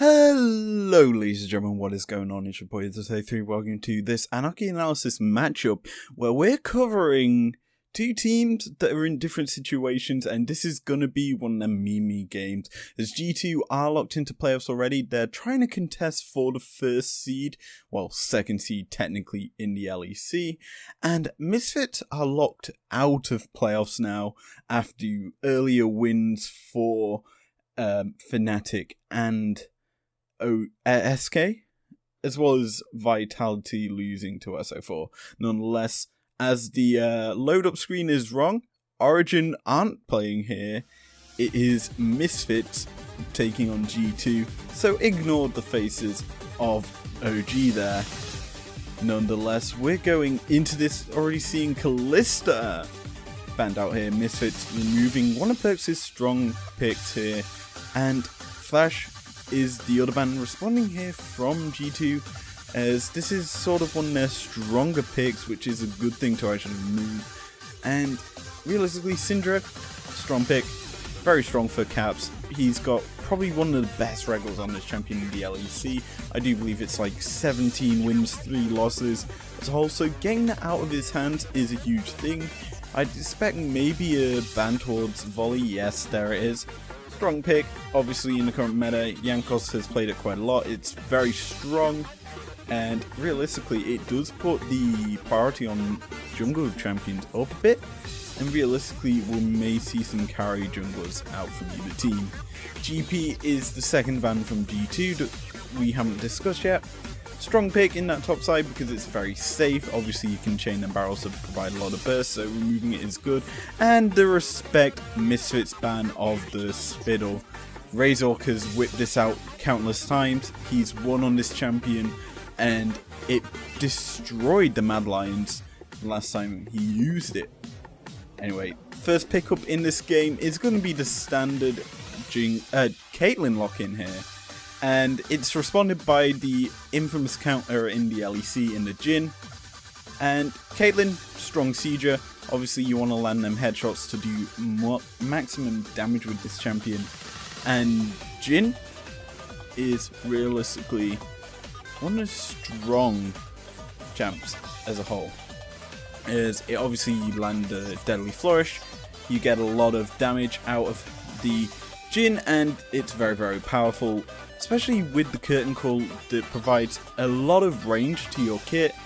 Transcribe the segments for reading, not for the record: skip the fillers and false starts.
Hello ladies and gentlemen, what is going on? It's your boy izlogic. Welcome to this Anarchy analysis matchup where we're covering two teams that are in different situations, and this is going to be one of them meme games. As G2 are locked into playoffs already, they're trying to contest for the first seed, well, second seed technically in the LEC, and Misfits are locked out of playoffs now after earlier wins for Fnatic and SK, as well as Vitality losing to SO4. Nonetheless, as the load up screen is wrong, Origin aren't playing here. It is Misfits taking on G2, so ignore the faces of OG there. Nonetheless, we're going into this already seeing Kalista banned out here. Misfits removing one of Perks' strong picks here, and Flash is the other ban responding here from G2, as this is sort of one of their stronger picks, which is a good thing to actually move. And realistically, Syndra, strong pick, very strong for Caps. He's got probably one of the best regals on this champion in the LEC. I do believe it's like 17 wins, 3 losses as a whole, so getting that out of his hands is a huge thing. I'd expect maybe a ban towards Volley. Yes, there it is. Strong pick, obviously in the current meta. Jankos has played it quite a lot. It's very strong, and realistically it does put the priority on jungle champions up a bit, and realistically we may see some carry junglers out from either team. GP is the second ban from G2 that we haven't discussed yet. Strong pick in that top side because it's very safe. Obviously you can chain them barrels to provide a lot of burst, so removing it is good. And the Respect Misfits ban of the Spittle. Razork has whipped this out countless times. He's won on this champion, and it destroyed the Mad Lions last time he used it. Anyway, first pickup in this game is going to be the standard Caitlyn lock-in here. And it's responded by the infamous counter in the LEC in the Jhin. And Caitlyn, strong sieger. Obviously you want to land them headshots to do maximum damage with this champion. And Jhin is realistically one of the strong champs as a whole. As it obviously you land a Deadly Flourish, you get a lot of damage out of the Jhin, and it's very, very powerful, especially with the curtain call that provides a lot of range to your kit.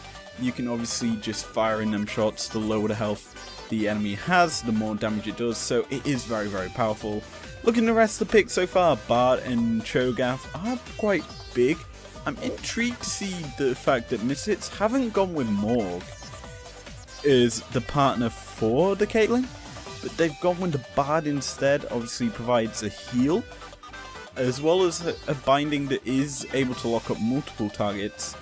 You can obviously just fire in them shots. The lower the health the enemy has, the more damage it does, so it is very, very powerful. Looking at the rest of the picks so far, Bard and Cho'Gath are quite big. I'm intrigued to see the fact that Misfits haven't gone with Morg as the partner for the Caitlyn, but they've gone with the Bard instead. Obviously provides a heal, as well as a binding that is able to lock up multiple targets.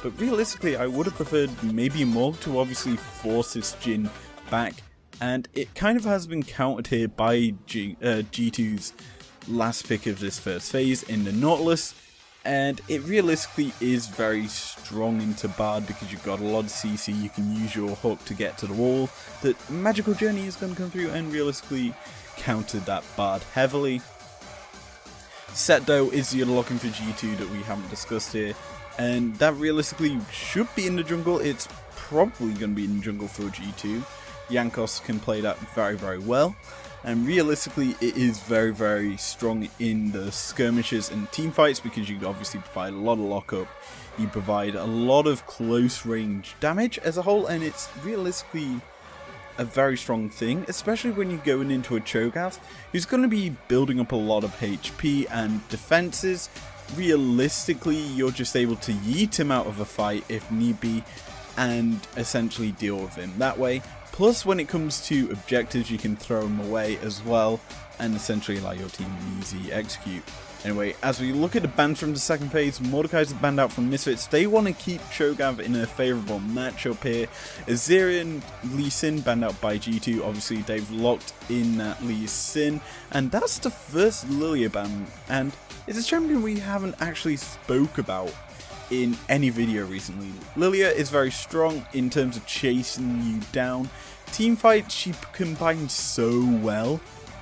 But realistically, I would have preferred maybe Morg to obviously force this Jhin back, and it kind of has been countered here by G2's last pick of this first phase in the Nautilus, and it realistically is very strong into Bard because you've got a lot of CC. You can use your hook to get to the wall that Magical Journey is going to come through, and realistically countered that Bard heavily. Set though is the other lock-in for G2 that we haven't discussed here, and that realistically should be in the jungle. It's probably going to be in the jungle for G2. Jankos can play that very, very well, and realistically it is very, very strong in the skirmishes and team fights because you obviously provide a lot of lockup, you provide a lot of close range damage as a whole, and it's realistically a very strong thing, especially when you're going into a Cho'Gath who's going to be building up a lot of HP and defenses. Realistically, you're just able to yeet him out of a fight if need be and essentially deal with him that way. Plus, when it comes to objectives, you can throw him away as well and essentially allow your team an easy execute. Anyway, as we look at the bans from the second phase, Mordekaiser's banned out from Misfits. They want to keep Cho'Gath in a favourable matchup here. Azirian, Lee Sin banned out by G2. Obviously, they've locked in that Lee Sin, and that's the first Lilia ban, and it's a champion we haven't actually spoke about in any video recently. Lilia is very strong in terms of chasing you down. Teamfight, she combines so well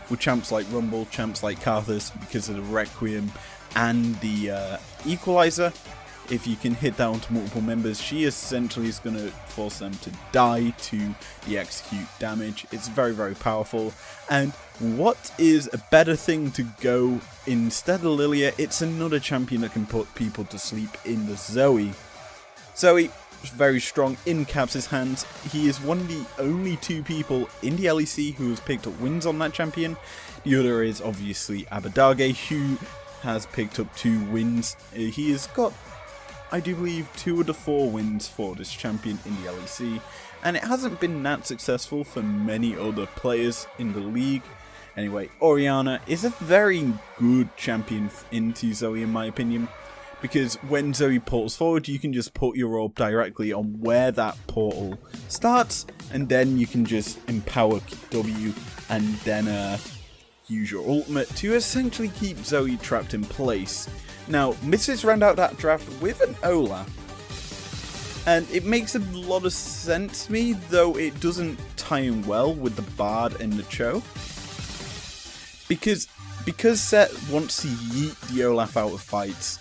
with champs like Rumble, champs like Karthus because of the Requiem and the equalizer. If you can hit that onto multiple members, she essentially is going to force them to die to the execute damage. It's very, very powerful. And what is a better thing to go instead of Lilia? It's another champion that can put people to sleep in the Zoe. Zoe, very strong in Caps' hands. He is one of the only 2 people in the LEC who has picked up wins on that champion. The other is obviously Abadage, who has picked up 2 wins. He has got, I do believe, 2 of the 4 wins for this champion in the LEC, and it hasn't been that successful for many other players in the league. Anyway, Orianna is a very good champion into Zoe in my opinion, because when Zoe portals forward, you can just put your orb directly on where that portal starts, and then you can just empower W and then use your ultimate to essentially keep Zoe trapped in place. Now, Misfits round out that draft with an Olaf, and it makes a lot of sense to me, though it doesn't tie in well with the Bard and the Cho. Because Set wants to yeet the Olaf out of fights,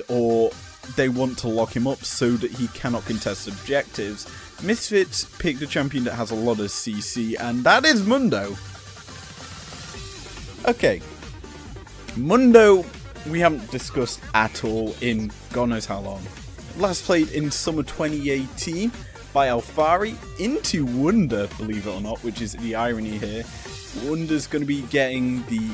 or they want to lock him up so that he cannot contest objectives, Misfits picked a champion that has a lot of CC, and that is Mundo. Okay, Mundo we haven't discussed at all in God knows how long. Last played in summer 2018 by Alfari into Wonder, believe it or not, which is the irony here. Wonder's going to be getting the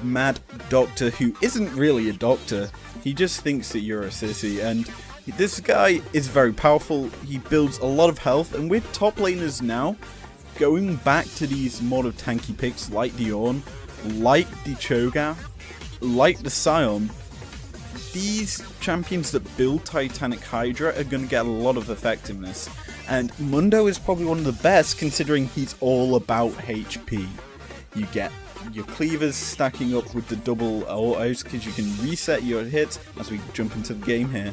mad doctor who isn't really a doctor. He just thinks that you're a sissy, and this guy is very powerful. He builds a lot of health, and with top laners now, going back to these more of tanky picks like the Ornn, like the Cho'Gath, like the Scion, these champions that build Titanic Hydra are going to get a lot of effectiveness. And Mundo is probably one of the best, considering he's all about HP. You get your cleavers stacking up with the double autos, because you can reset your hits as we jump into the game here.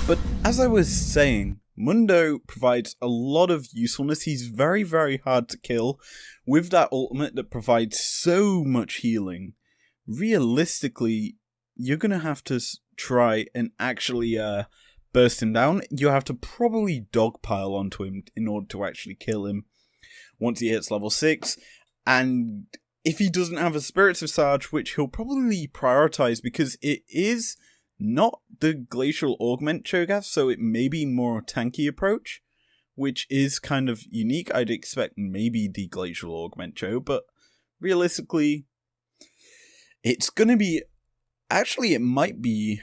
But as I was saying, Mundo provides a lot of usefulness. He's very, very hard to kill with that ultimate that provides so much healing. Realistically, you're going to have to try and actually burst him down. You have to probably dogpile onto him in order to actually kill him once he hits level 6. And if he doesn't have a Spirits of Sarge, which he'll probably prioritize because it is not the Glacial Augment Cho'Gath, so it may be more tanky approach, which is kind of unique. I'd expect maybe the Glacial Augment Cho, but realistically, it's gonna be... Actually, it might be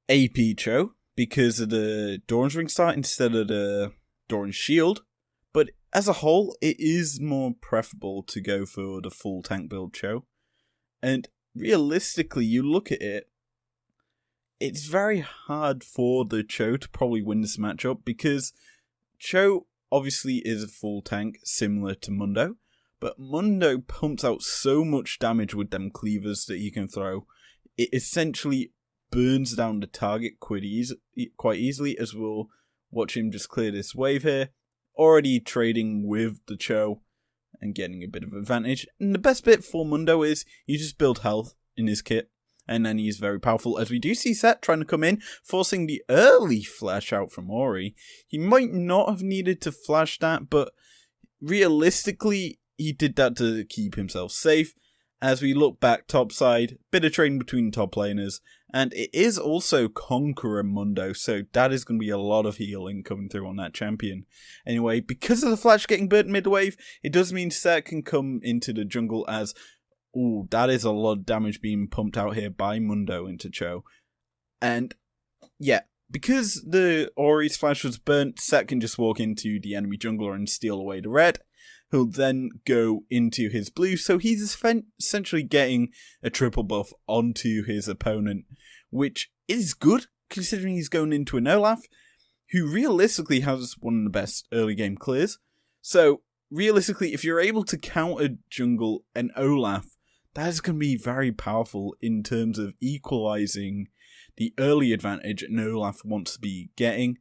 AP Cho, because of the Doran's Ring start instead of the Doran's Shield, but as a whole, it is more preferable to go for the full tank build Cho. And realistically, you look at it, it's very hard for the Cho to probably win this matchup, because Cho obviously is a full tank, similar to Mundo, but Mundo pumps out so much damage with them cleavers that he can throw. It essentially burns down the target quite easily, as we'll watch him just clear this wave here. Already trading with the Cho and getting a bit of advantage. And the best bit for Mundo is you just build health in his kit, and then he's very powerful, as we do see Set trying to come in, forcing the early flash out from Ori. He might not have needed to flash that, but realistically, he did that to keep himself safe. As we look back topside, bit of trading between top laners, and it is also Conqueror Mundo, so that is going to be a lot of healing coming through on that champion. Anyway, because of the flash getting burnt mid-wave, it does mean Set can come into the jungle as... Ooh, that is a lot of damage being pumped out here by Mundo into Cho. And, yeah, because the Ori's flash was burnt, Set can just walk into the enemy jungler and steal away the red. He'll then go into his blue, so he's essentially getting a triple buff onto his opponent, which is good, considering he's going into an Olaf, who realistically has one of the best early game clears. So, realistically, if you're able to counter jungle an Olaf that is going to be very powerful in terms of equalizing the early advantage Olaf wants to be getting.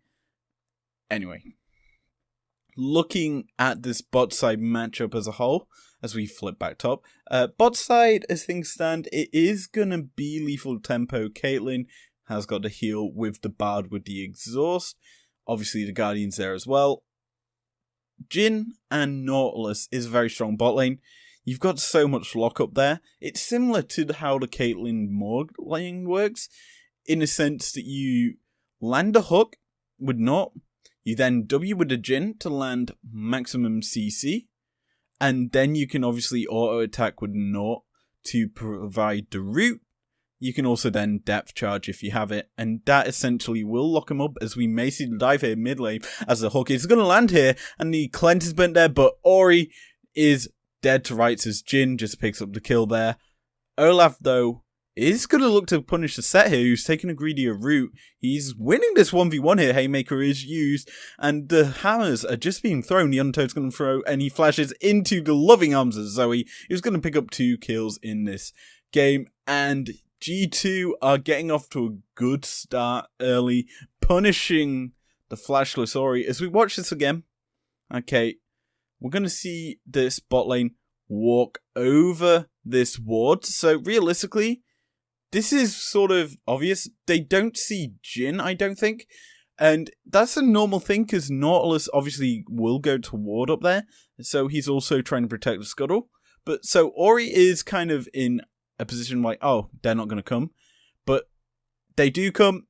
Anyway, looking at this bot side matchup as a whole, as we flip back top, bot side, as things stand, it is going to be lethal tempo. Caitlyn has got to heal with the Bard with the exhaust. Obviously, the Guardian's there as well. Jhin and Nautilus is a very strong bot lane. You've got so much lockup there. It's similar to how the Caitlyn Morg lane works, in a sense that you land a hook with Naut, you then W with a Jhin to land maximum CC, and then you can obviously auto-attack with Naut to provide the root. You can also then depth charge if you have it, and that essentially will lock him up, as we may see the dive here mid lane, as the hook is going to land here, and the cleanse is burnt there, but Ori is dead to rights as Jhin just picks up the kill there. Olaf, though, is going to look to punish the set here, who's taking a greedier route. He's winning this 1v1 here. Haymaker is used, and the hammers are just being thrown. The Untoad's going to throw, and he flashes into the loving arms of Zoe, who's going to pick up 2 kills in this game, and G2 are getting off to a good start early, punishing the flashless Ori. As we watch this again, okay, we're going to see this bot lane walk over this ward. So realistically, this is sort of obvious. They don't see Jhin, I don't think. And that's a normal thing, because Nautilus obviously will go to ward up there. So he's also trying to protect the scuttle. But so Ori is kind of in a position like, oh, they're not going to come. But they do come,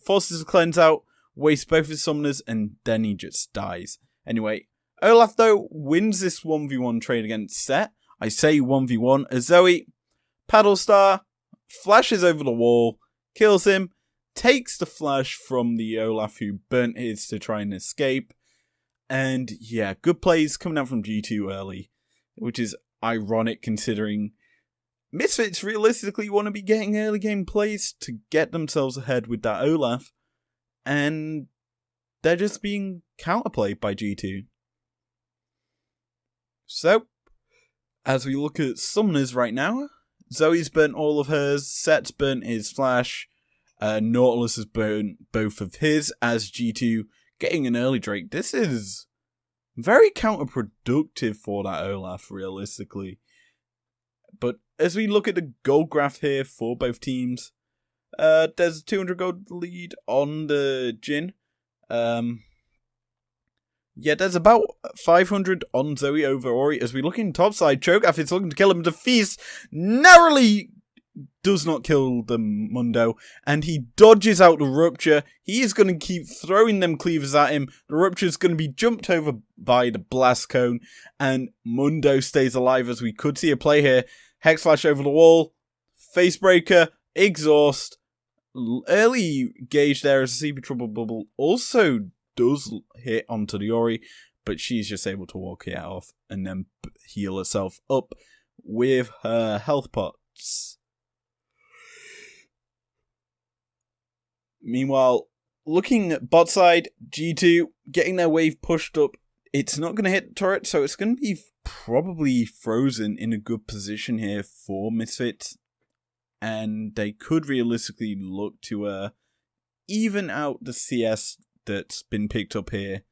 forces the cleanse out, wastes both his summoners, and then he just dies. Anyway, Olaf, though, wins this 1v1 trade against Set. I say 1v1 as Zoe, Paddle Star, flashes over the wall, kills him, takes the flash from the Olaf who burnt his to try and escape. And yeah, good plays coming out from G2 early, which is ironic considering Misfits realistically want to be getting early game plays to get themselves ahead with that Olaf, and they're just being counterplayed by G2. So, as we look at summoners right now, Zoe's burnt all of hers, Set's burnt his flash, Nautilus has burnt both of his as G2 getting an early Drake. This is very counterproductive for that Olaf, realistically. But as we look at the gold graph here for both teams, there's a 200 gold lead on the Jhin. Yeah, there's about 500 on Zoe over Ori. As we look in topside, Cho'Gath is looking to kill him. The Feast narrowly does not kill the Mundo, and he dodges out the Rupture. He is going to keep throwing them cleavers at him. The Rupture is going to be jumped over by the Blast Cone, and Mundo stays alive, as we could see a play here. Hex Flash over the wall, Facebreaker, Exhaust, early gauge there as a CP Trouble Bubble also does hit onto the Ori, but she's just able to walk it off and then heal herself up with her health pots. Meanwhile, looking at bot side, G2 getting their wave pushed up. It's not going to hit the turret, so it's going to be probably frozen in a good position here for Misfits. And they could realistically look to even out the CS that's been picked up here.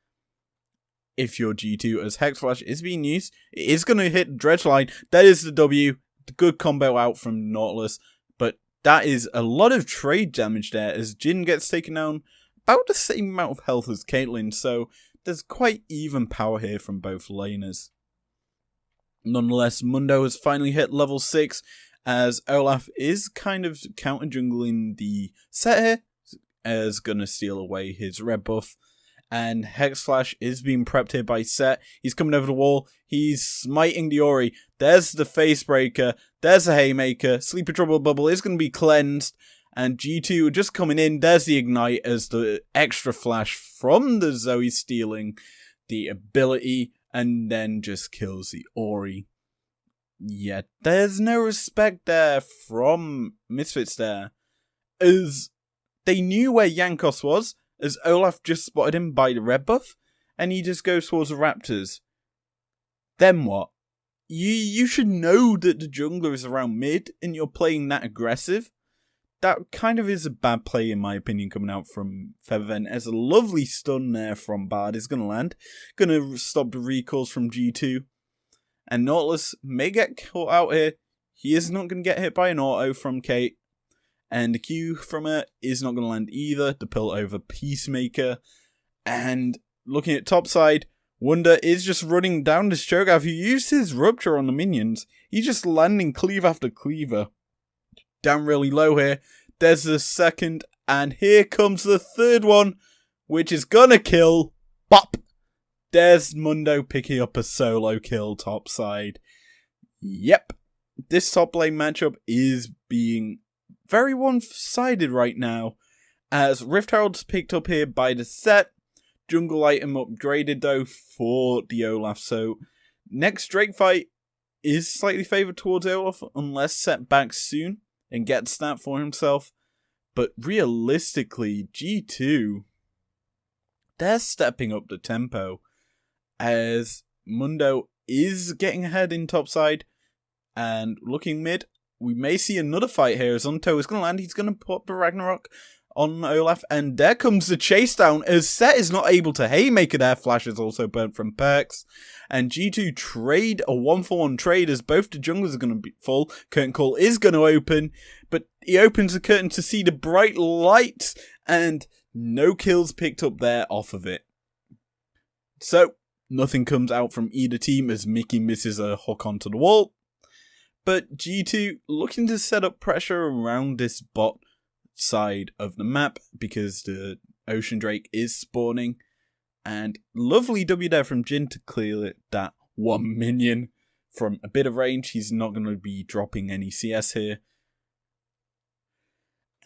If you're G2, as Hex Flash is being used, it is going to hit the Dredge line. That is the W. The good combo out from Nautilus. But that is a lot of trade damage there, as Jhin gets taken down about the same amount of health as Caitlyn. So there's quite even power here from both laners. Nonetheless, Mundo has finally hit level 6, as Olaf is kind of counter jungling the set here, as gonna steal away his red buff. And Hex Flash is being prepped here by Set. He's coming over the wall. He's smiting the Ori. There's the Facebreaker. There's the Haymaker. Sleepy Trouble Bubble is going to be cleansed. And G2 just coming in. There's the Ignite as the extra flash from the Zoe stealing the ability. And then just kills the Ori. Yeah, there's no respect there from Misfits there. As they knew where Yankos was, as Olaf just spotted him by the red buff, and he just goes towards the Raptors. Then what? you should know that the jungler is around mid and you're playing that aggressive. That kind of is a bad play in my opinion coming out from Featherven. As a lovely stun there from Bard is going to land. Going to stop the recalls from G2. And Nautilus may get caught out here. He is not going to get hit by an auto from Kate. And the Q from her is not going to land either. The pill over Peacemaker. And looking at top side, Wunder is just running down this Cho'Gath who used his Rupture on the minions. He's just landing cleave after cleaver. Down really low here. There's the second. And here comes the third one, which is going to kill. Bop! There's Mundo picking up a solo kill top side. Yep. This top lane matchup is being very one-sided right now. As Rift Herald's picked up here by the set. Jungle item upgraded though for the Olaf. So next Drake fight is slightly favoured towards Olaf unless set back soon and gets that for himself. But realistically, G2, they're stepping up the tempo as Mundo is getting ahead in topside and looking mid. We may see another fight here as Unto is going to land. He's going to put the Ragnarok on Olaf, and there comes the chase down as Set is not able to haymaker there. Flash is also burnt from perks, and G2 trade a 1-for-1 trade as both the junglers are going to be full. Curtain call is going to open, but he opens the curtain to see the bright lights, and no kills picked up there off of it. So nothing comes out from either team as Mickey misses a hook onto the wall. But G2 looking to set up pressure around this bot side of the map because the Ocean Drake is spawning. And lovely W there from Jin to clear that one minion from a bit of range. He's not going to be dropping any CS here.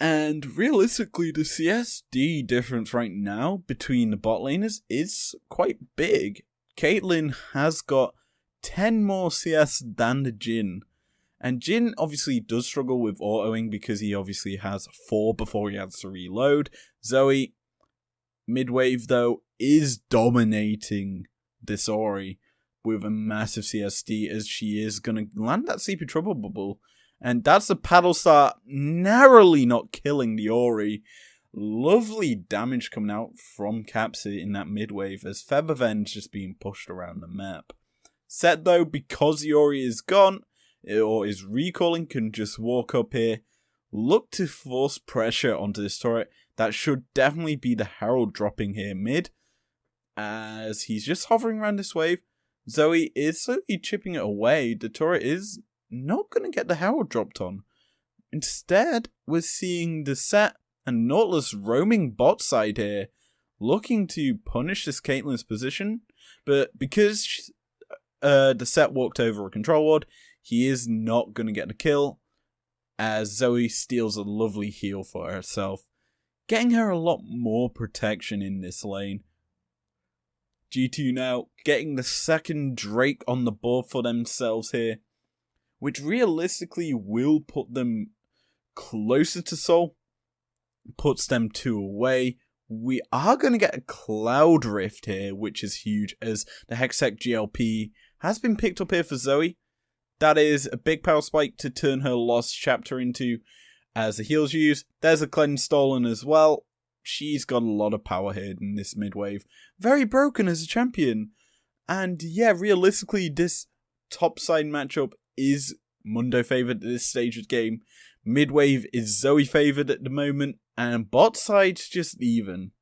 And realistically, the CSD difference right now between the bot laners is quite big. Caitlyn has got 10 more CS than the Jin. And Jin obviously does struggle with autoing because he obviously has 4 before he has to reload. Zoe, mid-wave though, is dominating this Ori with a massive CSD as she is going to land that CP Trouble Bubble. And that's a paddle start, narrowly not killing the Ori. Lovely damage coming out from Capsy in that mid-wave as Featherven's just being pushed around the map. Set though, because the Ori is gone, or is recalling, can just walk up here, look to force pressure onto this turret. That should definitely be the Herald dropping here mid, as he's just hovering around this wave. Zoe is slowly chipping it away. The turret is not going to get the Herald dropped on. Instead, we're seeing the Set and Nautilus roaming bot side here, looking to punish this Caitlyn's position, but because the Set walked over a control ward, he is not going to get the kill, as Zoe steals a lovely heal for herself, getting her a lot more protection in this lane. G2 now getting the second Drake on the board for themselves here, which realistically will put them closer to Soul, puts them 2 away. We are going to get a Cloud Rift here, which is huge, as the Hextech GLP has been picked up here for Zoe. That is a big power spike to turn her lost chapter into as the heals used. There's a cleanse stolen as well. She's got a lot of power here in this mid-wave. Very broken as a champion. And yeah, realistically, this top-side matchup is Mundo favoured at this stage of the game. Mid-wave is Zoe favoured at the moment. And bot side's just even.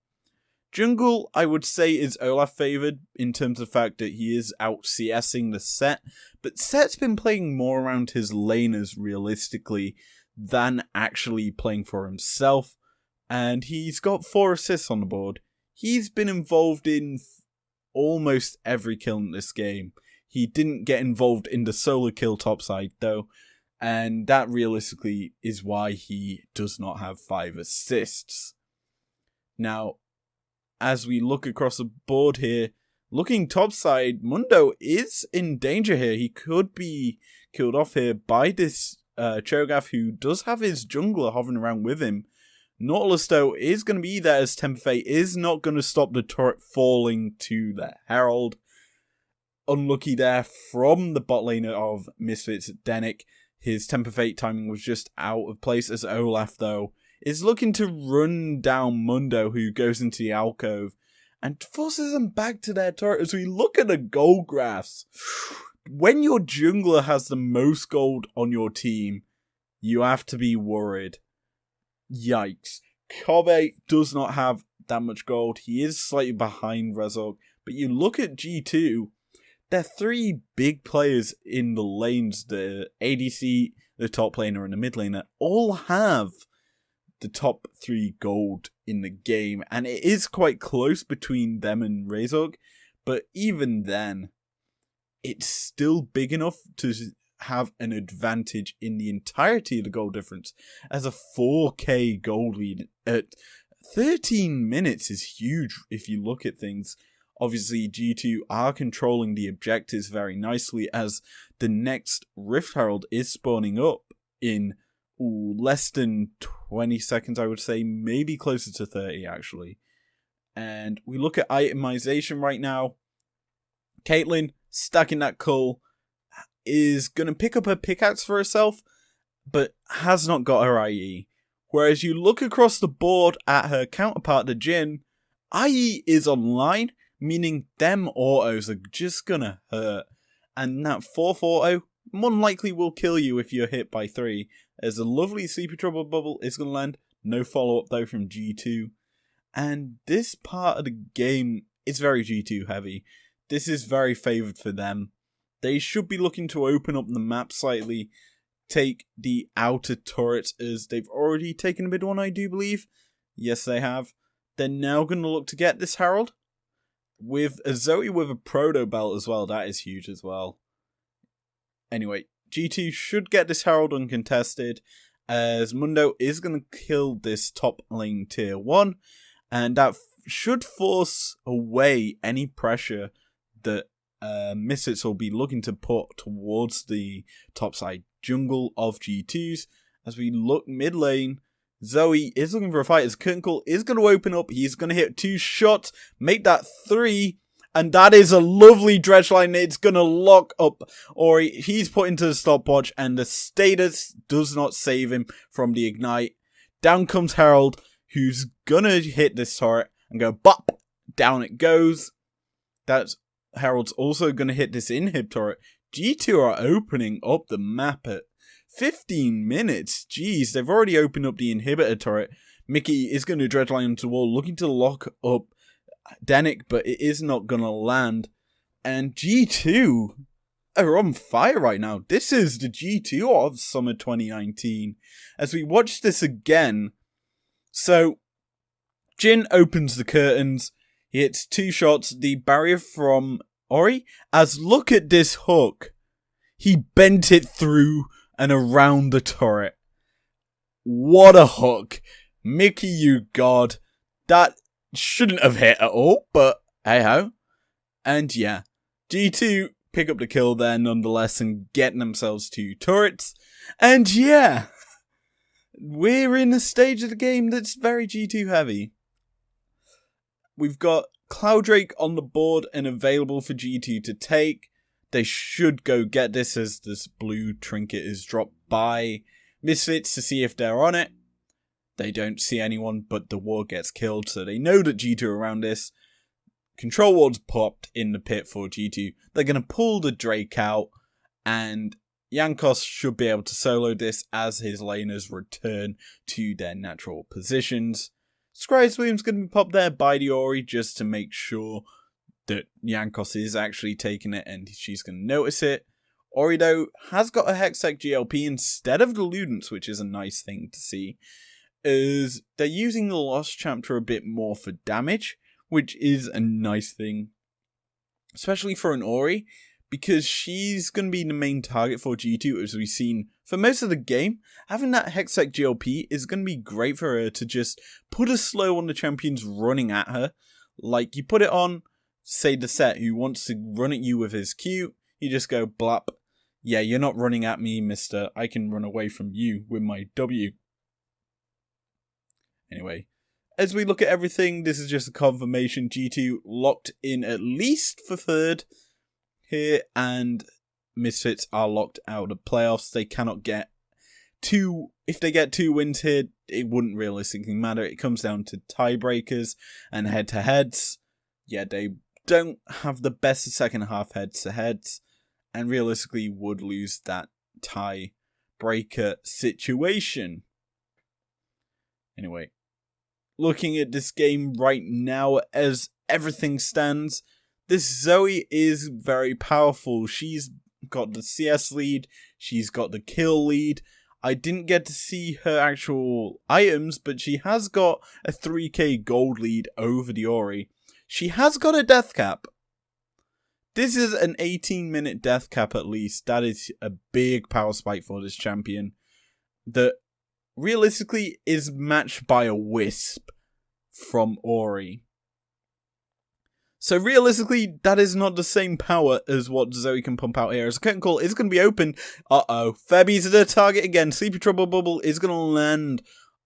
Jungle, I would say, is Olaf favoured in terms of the fact that he is out CSing the Set. But Set's been playing more around his laners realistically than actually playing for himself. And he's got 4 assists on the board. He's been involved in almost every kill in this game. He didn't get involved in the solo kill topside though. And that realistically is why he does not have 5 assists. Now, as we look across the board here, looking topside, Mundo is in danger here. He could be killed off here by this Cho'Gath, who does have his jungler hovering around with him. Nautilus, though, is going to be there as Temper Fate is not going to stop the turret falling to the Herald. unlucky there from the bot laner of Misfits, Denick. His Temper Fate timing was just out of place, as Olaf, though, is looking to run down Mundo, who goes into the alcove and forces them back to their turret. As we look at the gold graphs, when your jungler has the most gold on your team, you have to be worried. Yikes. Kobe does not have that much gold. He is slightly behind Rezog. But you look at G2, there are three big players in the lanes. The ADC, the top laner, and the mid laner all have the top 3 gold in the game. And it is quite close between them and Rezog. But even then, it's still big enough to have an advantage in the entirety of the gold difference, as a 4k gold lead at 13 minutes is huge if you look at things. Obviously, G2 are controlling the objectives very nicely, as the next Rift Herald is spawning up in less than 20 seconds, I would say, maybe closer to 30 actually. And we look at itemization right now. Caitlyn, stacking that cull, is going to pick up her pickaxe for herself, but has not got her IE. Whereas you look across the board at her counterpart, the Jhin, IE is online, meaning them autos are just going to hurt. And that 4th auto more than likely will kill you if you're hit by 3. As a lovely Sleepy Trouble bubble is going to land. No follow-up though from G2. And this part of the game is very G2 heavy. This is very favoured for them. They should be looking to open up the map slightly, take the outer turrets, as they've already taken a mid one, I do believe. Yes, they have. They're now going to look to get this Herald. With a Zoe with a proto belt as well, that is huge as well. Anyway, G2 should get this Herald uncontested, as Mundo is going to kill this top lane tier 1, and that should force away any pressure that Misfits will be looking to put towards the topside jungle of G2's. As we look mid lane, Zoe is looking for a fight, as Curtain Call is going to open up. He's going to hit 2 shots, make that 3, and that is a lovely dredge line. It's going to lock up Ori. He's put into the stopwatch, and the status does not save him from the ignite. Down comes Herald, who's going to hit this turret and go bop. Down it goes. That's Herald's also going to hit this inhib turret. G2 are opening up the map at 15 minutes. Jeez, they've already opened up the inhibitor turret. Mickey is going to dreadline onto the wall, looking to lock up Denick, but it is not going to land. And G2 are on fire right now. This is the G2 of summer 2019. As we watch this again, so Jhin opens the curtains. He hits 2 shots. The barrier from Ori. As look at this hook. He bent it through and around the turret. What a hook. Mickey, you god. That shouldn't have hit at all, but hey ho. And yeah, G2 pick up the kill there nonetheless and getting themselves 2 turrets. And yeah, we're in a stage of the game that's very G2 heavy. We've got Clouddrake on the board and available for G2 to take. They should go get this, as this blue trinket is dropped by Misfits to see if they're on it. They don't see anyone, but the ward gets killed, so they know that G2 are around this. Control ward's popped in the pit for G2. They're going to pull the Drake out, and Jankos should be able to solo this as his laners return to their natural positions. Scry's Williams going to be popped there by the Ori just to make sure that Jankos is actually taking it and she's going to notice it. Ori, though, has got a Hextech GLP instead of the Ludens, which is a nice thing to see, as they're using the Lost Chapter a bit more for damage, which is a nice thing, especially for an Ori, because she's going to be the main target for G2, as we've seen for most of the game. Having that Hextech GLP is going to be great for her to just put a slow on the champions running at her. Like, you put it on, say, the set who wants to run at you with his Q, you just go blap. Yeah, you're not running at me, mister. I can run away from you with my W. Anyway, as we look at everything, this is just a confirmation. G2 locked in at least for 3rd. here, and Misfits are locked out of playoffs. They cannot get two. If they get 2 wins here, it wouldn't realistically matter. It comes down to tiebreakers and head-to-heads. Yeah, they don't have the best second half head-to-heads, and realistically would lose that tiebreaker situation. Anyway, looking at this game right now as everything stands, this Zoe is very powerful. She's got the CS lead, she's got the kill lead. I didn't get to see her actual items, but she has got a 3k gold lead over the Ori. She has got a death cap. This is an 18-minute death cap at least. That is a big power spike for this champion that realistically is matched by a Wisp from Ori. So realistically, that is not the same power as what Zoe can pump out here. As a curtain call is going to be open. Febby's the target again. Sleepy Trouble Bubble is going to land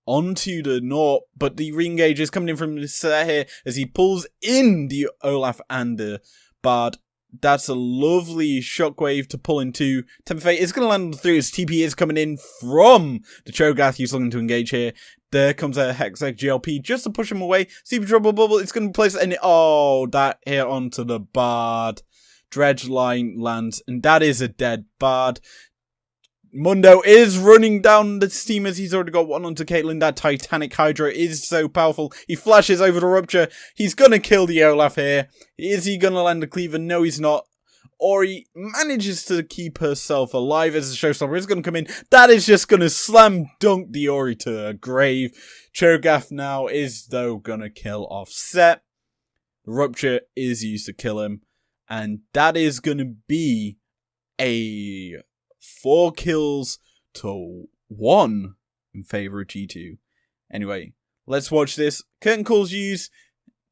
onto the Naught, but the re-engage is coming in from the set here as he pulls in the Olaf and the Bard. That's a lovely shockwave to pull into. Temper Fate is going to land through his TP is coming in from the Cho'Gath. He's looking to engage here. There comes a Hextech GLP just to push him away. Sleepy Trouble Bubble, it's going to place it, and that hit onto the Bard. Dredge line lands, and that is a dead Bard. Mundo is running down the steam as he's already got one onto Caitlyn. That Titanic Hydra is so powerful. He flashes over the Rupture. He's going to kill the Olaf here. Is he going to land the Cleaver? No, he's not. Ori manages to keep herself alive as the Showstopper is going to come in. That is just going to slam dunk the Ori to her grave. Cho'Gath now is, though, going to kill Offset. Rupture is used to kill him. And that is going to be a 4 kills to 1 in favor of G2. Anyway, let's watch this. Curtain calls used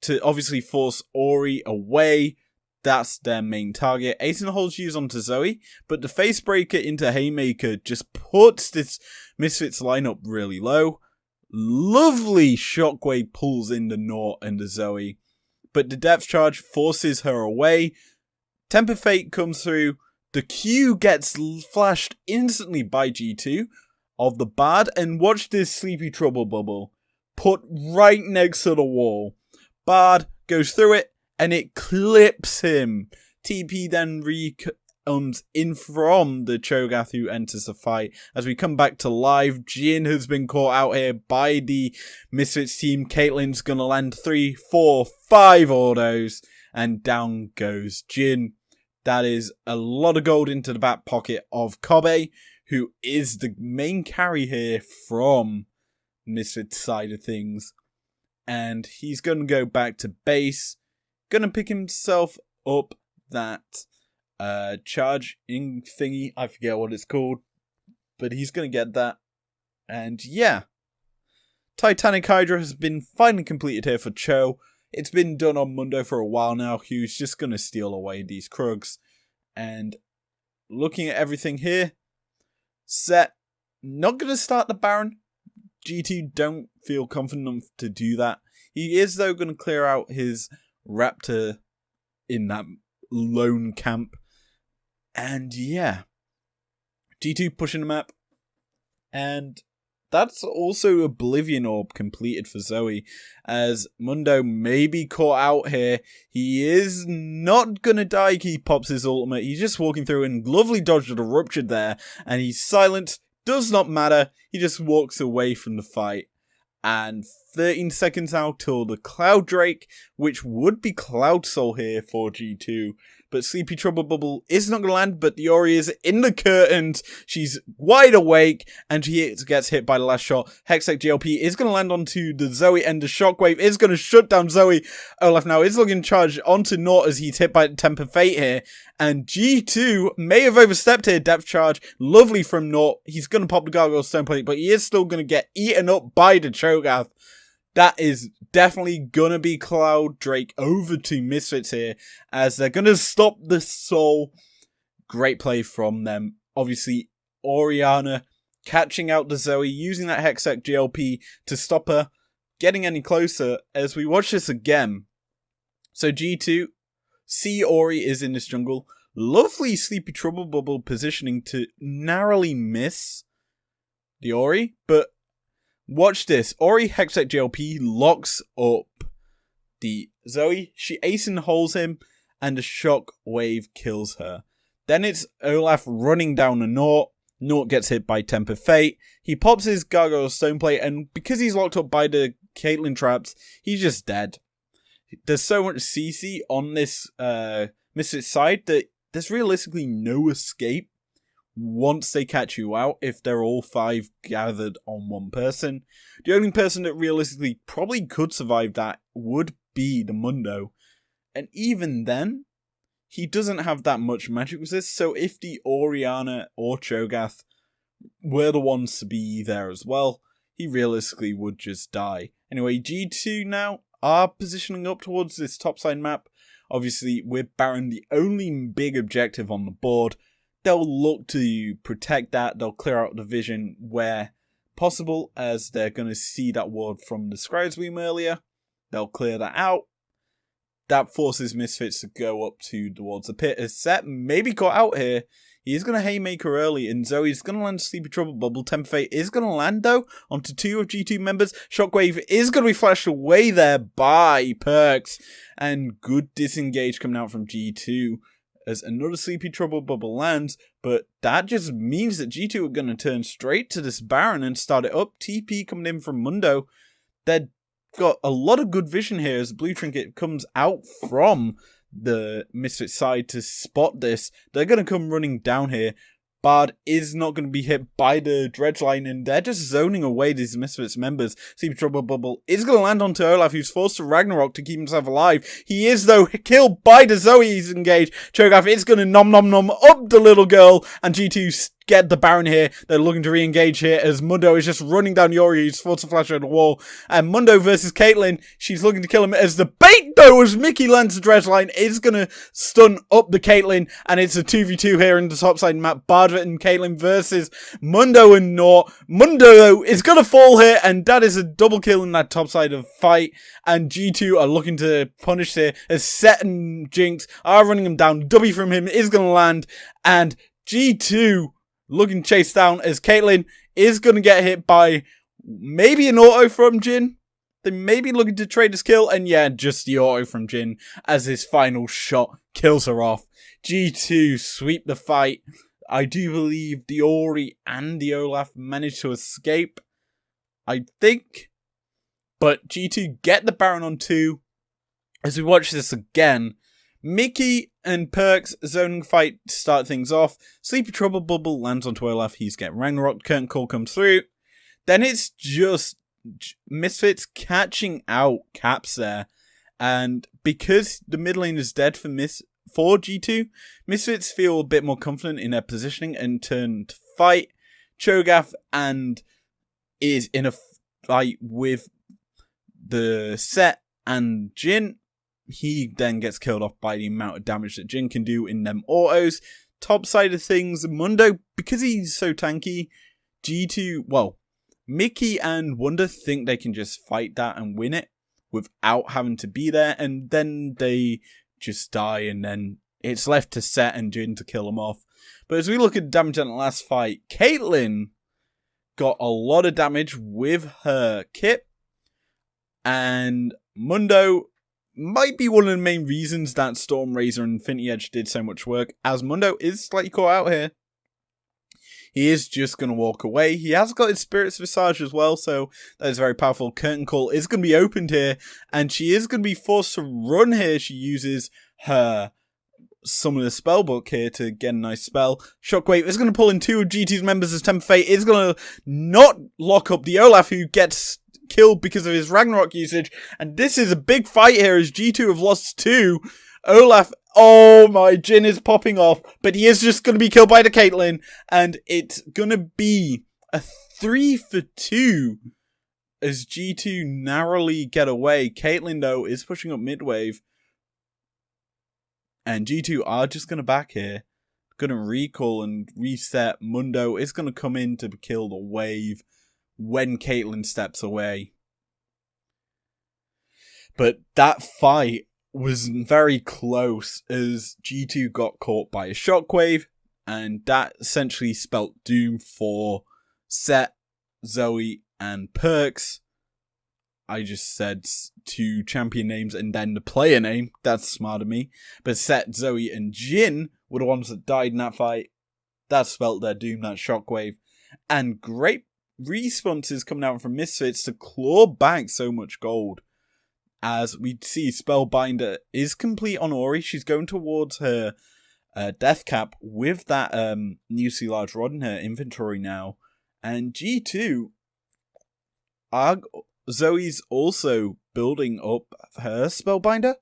to obviously force Ori away. That's their main target. Ace and holds used onto Zoe, but the face breaker into Haymaker just puts this Misfits lineup really low. Lovely shockwave pulls in the Naught and the Zoe, but the depth charge forces her away. Temper Fate comes through. The Q gets flashed instantly by G2 of the Bard, and watch this Sleepy Trouble Bubble put right next to the wall. Bard goes through it, and it clips him. TP then comes in from the Cho'Gath who enters the fight. As we come back to live, Jin has been caught out here by the Misfits team. Caitlyn's gonna land 3, 4, 5 autos, and down goes Jin. That is a lot of gold into the back pocket of Kobe, who is the main carry here from Misfits side of things. And he's going to go back to base. Going to pick himself up that charging thingy. I forget what it's called. But he's going to get that. And yeah. Titanic Hydra has been finally completed here for Cho. It's been done on Mundo for a while now. Who's just going to steal away these Krugs. And looking at everything here. Set. Not going to start the Baron. G2 don't feel confident enough to do that. He is, though, going to clear out his Raptor in that lone camp. And yeah. G2 pushing the map. And that's also Oblivion Orb completed for Zoe, as Mundo may be caught out here. He is not going to die. He pops his ultimate. He's just walking through and lovely dodge of the Rupture there. And he's silent. Does not matter. He just walks away from the fight. And 13 seconds out till the Cloud Drake, which would be Cloud Soul here for G2. But Sleepy Trouble Bubble is not going to land, but the Ori is in the curtains. She's wide awake, and she gets hit by the last shot. Hextech GLP is going to land onto the Zoe, and the Shockwave is going to shut down Zoe. Olaf now is looking to charge onto Naught as he's hit by Temper Fate here. And G2 may have overstepped here. Depth charge, lovely from Naught. He's going to pop the Gargoyle Stone Plate, but he is still going to get eaten up by the Cho'Gath. That is definitely going to be Cloud Drake over to Misfits here, as they're going to stop the Soul. Great play from them. Obviously, Oriana catching out the Zoe, using that Hextech GLP to stop her getting any closer as we watch this again. So G2, see Ori is in this jungle, Lovely Sleepy Trouble Bubble positioning to narrowly miss the Ori, but watch this. Ori Hextech JLP locks up the Zoe. She ace and holds him, and a shock wave kills her. Then it's Olaf running down a Nort. Nort gets hit by Temper Fate. He pops his Gargoyle Stoneplate, and because he's locked up by the Caitlyn traps, he's just dead. There's so much CC on this Misfit side that there's realistically no escape once they catch you out if they're all 5 gathered on one person. The only person that realistically probably could survive that would be the Mundo. And even then, he doesn't have that much magic resist, so if the Oriana or Cho'Gath were the ones to be there as well, he realistically would just die. Anyway, G2 now are positioning up towards this topside map. Obviously, with Baron the only big objective on the board, they'll look to protect that. They'll clear out the vision where possible, as they're going to see that ward from the Scribe's Beam earlier. They'll clear that out. That forces Misfits to go up towards the pit. As Set maybe got out here. He is going to Haymaker early, and Zoe's going to land Sleepy Trouble Bubble. Temper Fate is going to land, though, onto 2 of G2 members. Shockwave is going to be flashed away there by Perks. And good disengage coming out from G2 as another Sleepy Trouble Bubble lands. But that just means that G2 are going to turn straight to this Baron and start it up. TP coming in from Mundo. They've got a lot of good vision here as Blue Trinket comes out from the Misfit side to spot this. They're going to come running down here. Bard is not going to be hit by the dredge line, and they're just zoning away these Misfits members. Sleepy Trouble Bubble is going to land onto Olaf, who's forced to Ragnarok to keep himself alive. He is, though, killed by the Zoe. He's engaged. Cho'Gath is going to nom up the little girl, and G2 get the Baron here. They're looking to re-engage here as Mundo is just running down Yori, who's forced to flash over the wall. And Mundo versus Caitlyn, she's looking to kill him as the bait, though, as Mickey lands the dredge line, is going to stun up the Caitlyn, and it's a 2v2 here in the topside map. Bardvet and Caitlyn versus Mundo and Nort. Mundo, though, is going to fall here, and that is a double kill in that topside of fight. And G2 are looking to punish here as Set and Jinx are running him down. W from him is going to land, and G2 looking chased down as Caitlyn is going to get hit by maybe an auto from Jhin. They may be looking to trade his kill, and yeah, just the auto from Jhin as his final shot kills her off. G2 sweep the fight. I do believe the Ori and the Olaf managed to escape, I think. But G2 get the Baron on 2. As we watch this again, Mickey and Perks zoning fight to start things off. Sleepy Trouble Bubble lands onto Olaf. He's getting Ragnarok. Curtain Call comes through. Then it's just Misfits catching out Caps there. And because the mid lane is dead for G2, Misfits feel a bit more confident in their positioning and turn to fight. Cho'Gath and is in a fight with the Set and Jhin. He then gets killed off by the amount of damage that Jhin can do in them autos. Top side of things, Mundo, because he's so tanky, G2, well, Mickey and Wonder think they can just fight that and win it without having to be there, and then they just die, and then it's left to Set and Jhin to kill them off. But as we look at damage in the last fight, Caitlyn got a lot of damage with her kit, and Mundo might be one of the main reasons that Storm Razor and Infinity Edge did so much work, as Mundo is slightly caught out here. He is just going to walk away. He has got his Spirit's Visage as well, so that is very powerful. Curtain Call is going to be opened here, and she is going to be forced to run here. She uses her Summon the Spellbook here to get a nice spell. Shockwave is going to pull in 2 of G2's members as Temper Fate is going to not lock up the Olaf, who gets killed because of his Ragnarok usage. And this is a big fight here as G2 have lost 2. Olaf, oh my, Jhin is popping off, but he is just going to be killed by the Caitlyn, and it's going to be a 3-for-2 as G2 narrowly get away. Caitlyn, though, is pushing up mid-wave, and G2 are just going to back here, going to recall and reset. Mundo is going to come in to kill the wave when Caitlyn steps away. But that fight was very close as G2 got caught by a shockwave, and that essentially spelt doom for Set, Zoe, and Perks. I just said 2 champion names and then the player name. That's smart of me. But Set, Zoe, and Jin were the ones that died in that fight. That spelt their doom, that shockwave. And great responses coming out from Misfits to claw back so much gold. As we see, Spellbinder is complete on Ori. She's going towards her death cap with that new sea large rod in her inventory now. And G2, Zoe's also building up her Spellbinder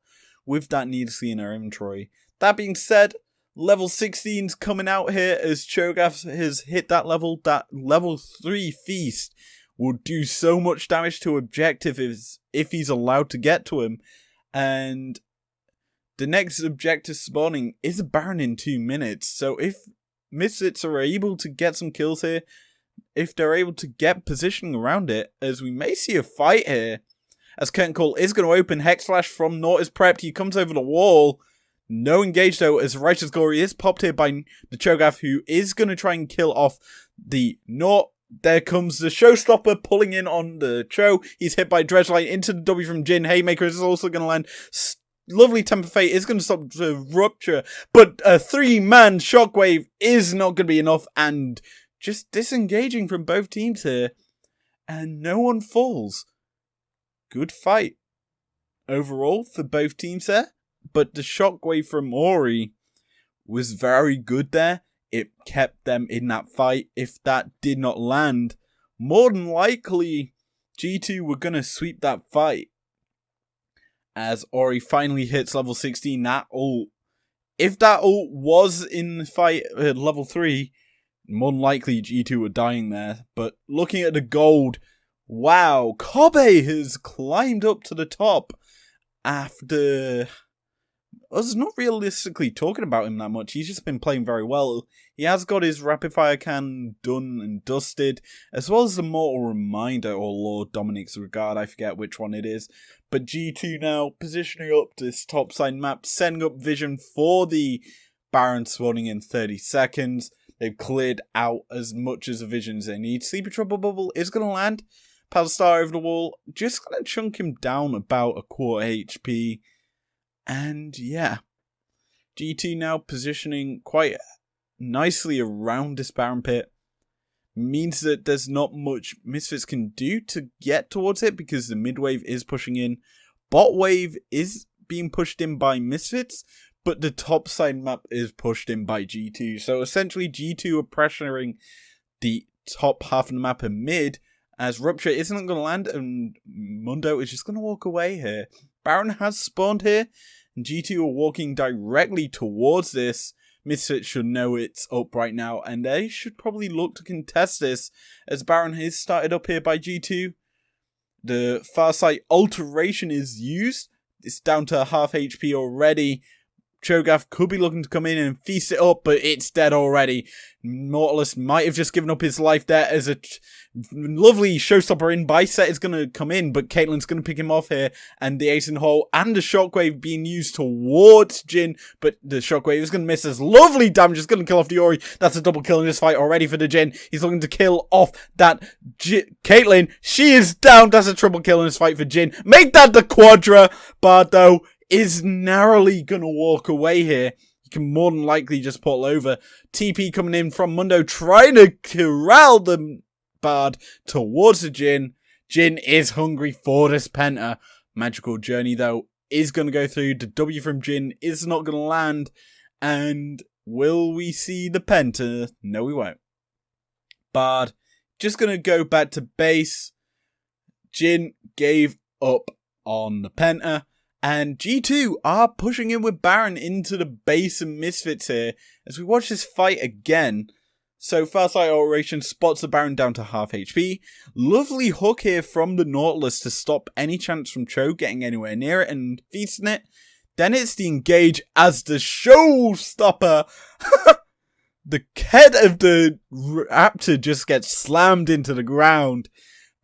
with that needlessly in her inventory. That being said, level 16's coming out here as Cho'Gath has hit that level. That level 3 Feast will do so much damage to objective if he's allowed to get to him. And the next objective spawning is a Baron in 2 minutes. So if Misfits are able to get some kills here, if they're able to get positioning around it, as we may see a fight here, as Curtain Call is going to open. Hex Flash from Nort is prepped. He comes over the wall. No engage though, as Righteous Glory is popped here by the Cho'Gath, who is going to try and kill off the Nort. There comes the Showstopper pulling in on the Cho. He's hit by Dredgeline into the W from Jin. Haymaker is also going to land. Lovely Temper Fate is going to stop the Rupture, but a 3-man Shockwave is not going to be enough, and just disengaging from both teams here, and no one falls. Good fight overall for both teams there, but the Shockwave from Ori was very good there. It kept them in that fight. If that did not land, more than likely G2 were going to sweep that fight. As Ori finally hits level 16, that ult, if that ult was in the fight at level 3, more than likely G2 were dying there. But looking at the gold, wow, Kobe has climbed up to the top after us not realistically talking about him that much. He's just been playing very well. He has got his rapid fire can done and dusted, as well as the Mortal Reminder or Lord Dominic's Regard. I forget which one it is. But G2 now positioning up this top side map, setting up vision for the Baron spawning in 30 seconds. They've cleared out as much as the vision as they need. Sleepy Trouble Bubble is going to land. Palstar over the wall, just going to chunk him down about a quarter HP. And yeah, G2 now positioning quite nicely around this Baron pit. Means that there's not much Misfits can do to get towards it because the mid wave is pushing in. Bot wave is being pushed in by Misfits, but the top side map is pushed in by G2. So essentially G2 are pressuring the top half of the map and mid, as Rupture isn't going to land and Mundo is just going to walk away here. Baron has spawned here, and G2 are walking directly towards this. Misfits should know it's up right now, and they should probably look to contest this, as Baron is started up here by G2. The Farsight alteration is used. It's down to half HP already. Cho'Gath could be looking to come in and feast it up, but it's dead already. Nautilus might have just given up his life there, as a lovely showstopper in by Set is going to come in, but Caitlyn's going to pick him off here, and the ace in the hole and the shockwave being used towards Jin, but the shockwave is going to miss as lovely damage. It's going to kill off the Ori. That's a double kill in this fight already for the Jin. He's looking to kill off that Caitlyn. She is down. That's a triple kill in this fight for Jin. Make that the quadra. Bard though is narrowly going to walk away here. He can more than likely just pull over. TP coming in from Mundo, trying to corral the Bard towards the Jin. Jin is hungry for this Penta. Magical Journey, though, is going to go through. The W from Jin is not going to land. And will we see the Penta? No, we won't. Bard just going to go back to base. Jin gave up on the Penta. And G2 are pushing in with Baron into the base of Misfits here as we watch this fight again. So Farsight Alteration spots the Baron down to half HP. Lovely hook here from the Nautilus to stop any chance from Cho getting anywhere near it and feasting it. Then it's the engage as the showstopper. The head of the Raptor just gets slammed into the ground.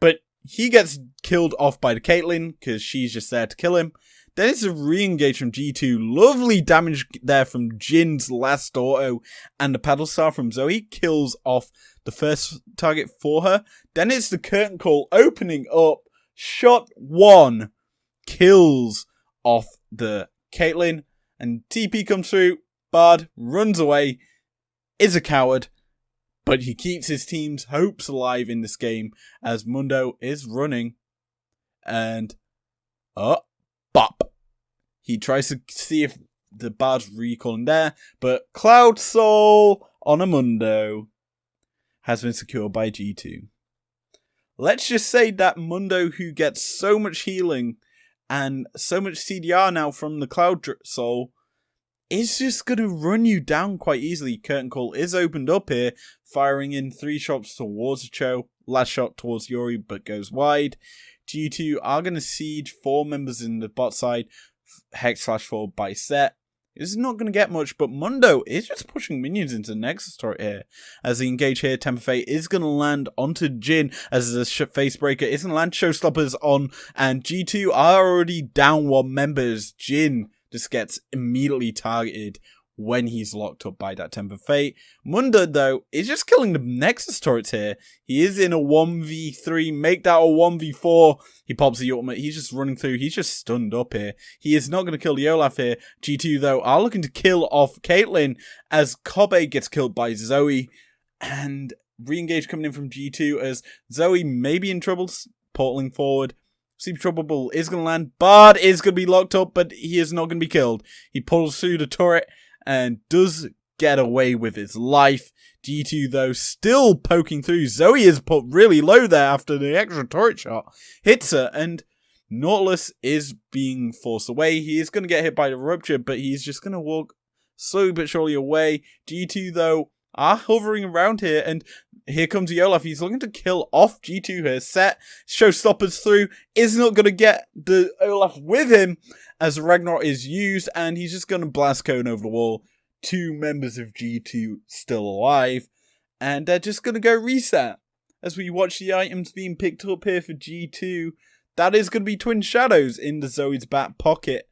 But he gets killed off by the Caitlyn because she's just there to kill him. Then it's a re-engage from G2. Lovely damage there from Jin's last auto. And the paddle star from Zoe kills off the first target for her. Then it's the curtain call opening up. Shot 1 kills off the Caitlyn. And TP comes through. Bard runs away. Is a coward. But he keeps his team's hopes alive in this game as Mundo is running. And bop. He tries to see if the Bard's recalling there, but Cloud Soul on a Mundo has been secured by G2. Let's just say that Mundo, who gets so much healing and so much CDR now from the Cloud Soul, is just going to run you down quite easily. Curtain Call is opened up here, firing in 3 shots towards Cho. Last shot towards Yuri, but goes wide. G2 are going to siege 4 members in the bot side. Hex/4 by set. This is not going to get much, but Mundo is just pushing minions into the Nexus turret here. As they engage here, Temper Fate is going to land onto Jin as the face breaker is going to land Showstoppers on, and G2 are already down 1 members. Jin just gets immediately targeted when he's locked up by that Temper Fate. Mundo, though, is just killing the Nexus turrets here. He is in a 1v3, make that a 1v4. He pops the ultimate, he's just running through, he's just stunned up here. He is not going to kill the Olaf here. G2, though, are looking to kill off Caitlyn as Kobe gets killed by Zoe. And re-engage coming in from G2 as Zoe may be in trouble, portaling forward. Super Trouble is going to land. Bard is going to be locked up, but he is not going to be killed. He pulls through the turret and does get away with his life. G2, though, still poking through. Zoe is put really low there after the extra turret shot. Hits her, and Nautilus is being forced away. He is going to get hit by the rupture, but he's just going to walk slowly but surely away. G2, though, are hovering around here, and here comes the Olaf. He's looking to kill off G2 here. Set Showstoppers through. Is not going to get the Olaf with him as Ragnar is used, and he's just going to blast cone over the wall. 2 members of G2 still alive, and they're just going to go reset. As we watch the items being picked up here for G2, that is going to be Twin Shadows in the Zoe's back pocket,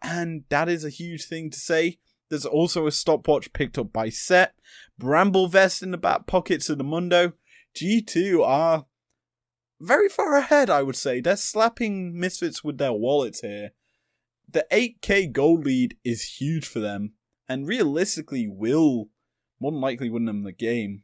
and that is a huge thing to say. There's also a stopwatch picked up by Set. Bramble Vest in the back pockets of the Mundo. G2 are very far ahead, I would say. They're slapping Misfits with their wallets here. The 8k gold lead is huge for them, and realistically will more than likely win them the game.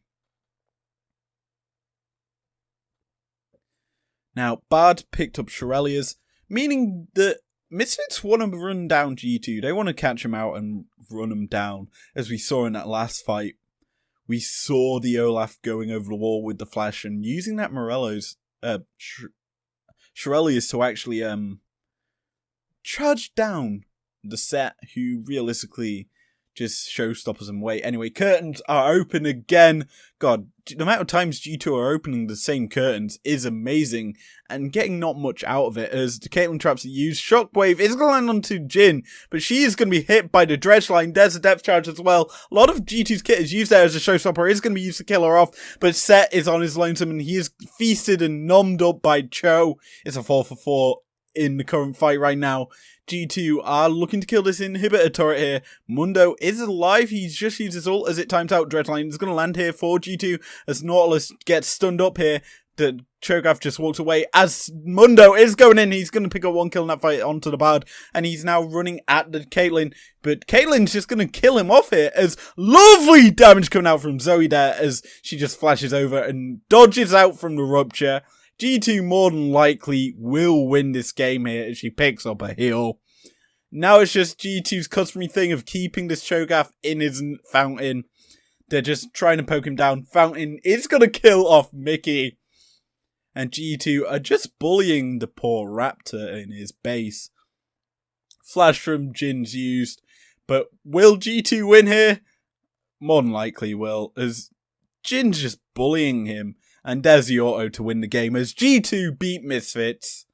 Now, Bard picked up Shirelia's, meaning that Misfits want to run down G2. They want to catch him out and run him down, as we saw in that last fight. We saw the Olaf going over the wall with the flash and using that Morello's Shirelia's to actually charge down the Set, who realistically just Showstoppers and wait. Anyway, curtains are open again. God, the amount of times G2 are opening the same curtains is amazing, and getting not much out of it as the Caitlyn traps are used. Shockwave is going to land onto Jin, but she is going to be hit by the dredge line. There's a depth charge as well. A lot of G2's kit is used there as a Showstopper. Is going to be used to kill her off, but Set is on his lonesome, and he is feasted and nommed up by Cho. It's a 4-for-4 in the current fight right now. G2 are looking to kill this inhibitor turret here. Mundo is alive. He's just used his ult as it times out. Dreadline is going to land here for G2 as Nautilus gets stunned up here. The Cho'Gath just walks away as Mundo is going in. He's going to pick up 1 kill in that fight onto the Bard, and he's now running at the Caitlyn. But Caitlyn's just going to kill him off here as lovely damage coming out from Zoe there as she just flashes over and dodges out from the rupture. G2 more than likely will win this game here as she picks up a heal. Now it's just G2's customary thing of keeping this Cho'Gath in his fountain. They're just trying to poke him down. Fountain is going to kill off Mickey. And G2 are just bullying the poor Raptor in his base. Flash from Jin's used. But will G2 win here? More than likely will, as Jin's just bullying him. And there's the auto to win the game as G2 beat Misfits.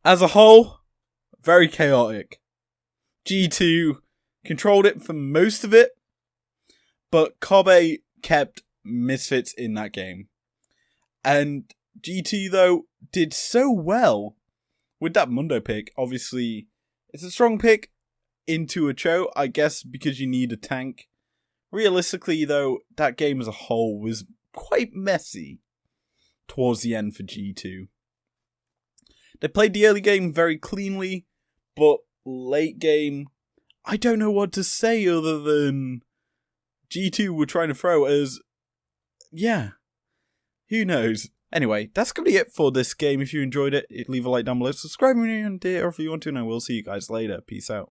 As a whole, very chaotic. G2 controlled it for most of it, but Kobe kept Misfits in that game. And G2, though, did so well with that Mundo pick, obviously, it's a strong pick into a Cho, I guess, because you need a tank. Realistically, though, that game as a whole was quite messy towards the end for G2. They played the early game very cleanly, but late game, I don't know what to say other than G2 were trying to throw as, yeah, who knows. Anyway, that's going to be it for this game. If you enjoyed it, leave a like down below, subscribe if you want to, and I will see you guys later. Peace out.